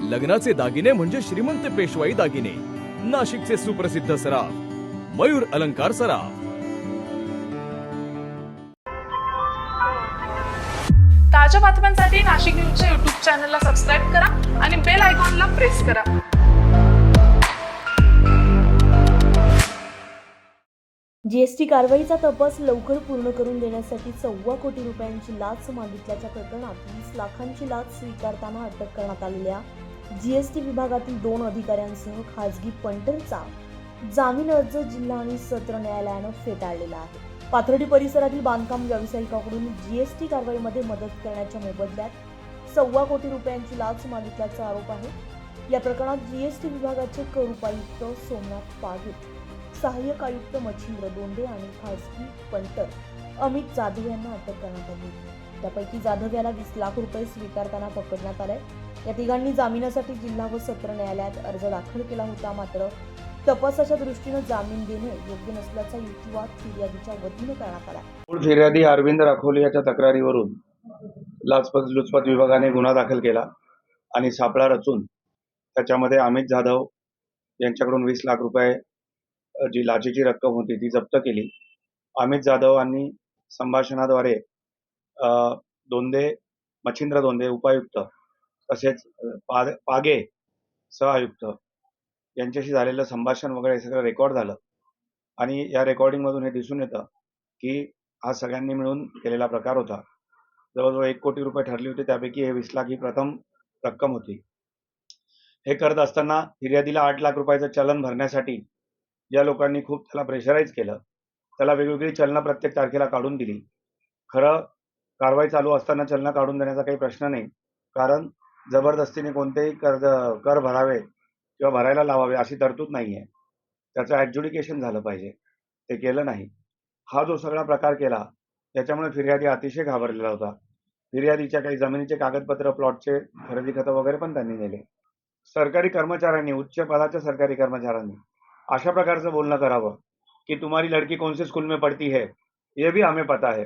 लग्नाचे दागिने म्हणजे श्रीमंत पेशवाई दागिने, नाशिकचे सुप्रसिद्ध सराफ मयूर अलंकार सराफ। ताज्या बातम्यांसाठी नाशिक न्यूजच्या YouTube चॅनलला सबस्क्राईब करा आणि बेल आयकॉनला प्रेस करा। जीएसटी कारवाईचा तपास लवकर पूर्ण करून देण्यासाठी 1.25 कोटी रुपयांची लाच मागितल्याच्या प्रकरणात 20 लाखांची लाच स्वीकारताना अटक करण्यात आलेल्या जीएसटी विभागातील 2 अधिकाऱ्यांसह खासगी पंटरचा जामीन अर्ज जिल्हा आणि सत्र न्यायालयानं फेटाळलेला आहे। पाथर्डी परिसरातील बांधकाम व्यावसायिकाकडून जीएसटी कारवाईमध्ये मदत करण्याच्या मोबदल्यात 1.25 कोटी रुपयांची लाच मागितल्याचा आरोप आहे। या प्रकरणात जीएसटी विभागाचे कर उपायुक्त सोमनाथ पागे, सहाय्यक आयुक्त मच्छिंद्र दोंडे आणि खासगी पंटर अमित जाधव यांना अटक करण्यात आली। त्यापैकी जाधव याला 20 लाख रुपये स्वीकारताना पकडण्यात आले। या तिघांनी जामिनासाठी जिल्हा व सत्र न्यायालयात अर्ज दाखल केला होता, मात्र तपासाच्या दृष्टीने जामीन देणे योग्य नसल्याचा युक्तिवाद फिर्यादीच्या वतीने करण्यात आला। मूळ फिर्यादी अरविंद राखोले याच्या तक्रारीवरून लाचलुचपत विभागाने गुन्हा दाखल केला आणि सापळा रचून त्याच्यामध्ये अमित जाधव यांच्याकडून 20 लाख रुपये जी लाचेची रक्कम होती ती जप्त केली। अमित जाधव यांनी संभाषणाद्वारे मच्छिंद्र दोंडे उपायुक्त तसेच पागे सहआयुक्त यांच्याशी झालेलं संभाषण वगैरे सगळं रेकॉर्ड झालं आणि या रेकॉर्डिंगमधून हे दिसून येतं की हा सगळ्यांनी मिळून केलेला प्रकार होता। जवळजवळ 1 कोटी रुपये ठरली होती, त्यापैकी हे 20 लाख ही प्रथम रक्कम होती। हे करत असताना फिर्यादीला 8 लाख रुपयाचं चलन भरण्यासाठी या लोकांनी खूप त्याला प्रेशराईज केलं, त्याला वेगवेगळी चलनं प्रत्येक तारखेला काढून दिली। खरं कारवाई चालू असताना चलनं काढून देण्याचा काही प्रश्न नाही, कारण जबरदस्तीने कोणतेही कर भरावे किंवा भरायला लावावे अशी तरतूद नाही आहे। त्याचं ॲडज्युडिकेशन झालं पाहिजे, ते केलं नाही। हा जो सगळा प्रकार केला त्याच्यामुळे फिर्यादी अतिशय घाबरलेला होता। फिर्यादीच्या काही जमिनीचे कागदपत्र, प्लॉटचे खरेदी खतं वगैरे पण त्यांनी नेले। सरकारी कर्मचाऱ्यांनी, उच्च पदाच्या सरकारी कर्मचाऱ्यांनी अशा प्रकारचं बोलणं करावं की तुम्हारी लड़की कौन से स्कूल में पढ़ती है ये भी हमें पता है,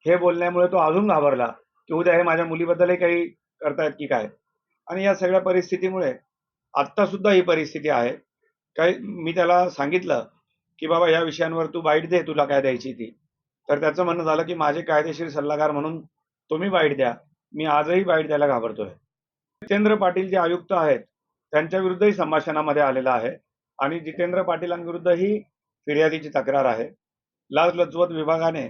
हे बोलण्यामुळे तो अजून घाबरला की उद्या हे माझ्या मुलीबद्दलही काही करतायत की काय। आणि या सगळ्या परिस्थितीमुळे आत्ता सुद्धा ही परिस्थिती आहे। काही मी त्याला सांगितलं की बाबा या विषयांवर तू बाईट दे, तुला काय द्यायची ती, तर त्याचं म्हणणं झालं की माझे कायदेशीर सल्लागार म्हणून तुम्ही बाईट द्या। मी आजही बाईट द्यायला घाबरतोय। जितेंद्र पाटील जे आयुक्त आहेत त्यांच्या विरुद्धही संभाषणामध्ये आलेला आहे आणि जितेंद्र पाटीलांविरुद्ध ही फिर्यादीची तक्रार आहे। लाचलुचपत विभागाने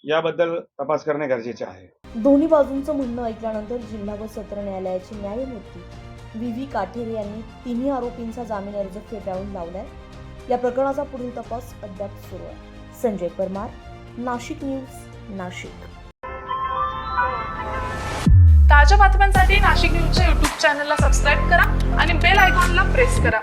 याबद्दल तपास करणे गरजेचे आहे। दोन्ही बाजूंचं म्हणणं ऐकल्यानंतर जिल्हा व सत्र न्यायालयाचे न्यायमूर्ती व्ही काठेरे यांनी तिन्ही आरोपींचा जामीन अर्ज फेटाळून लावलाय। या प्रकरणाचा पुढील तपास अद्याप सुरू आहे। संजय परमार, नाशिक न्यूज, नाशिक। ताज्या बातम्यांसाठी नाशिक न्यूजच्या YouTube चॅनलला सबस्क्राईब करा आणि बेल आयकॉनला प्रेस करा।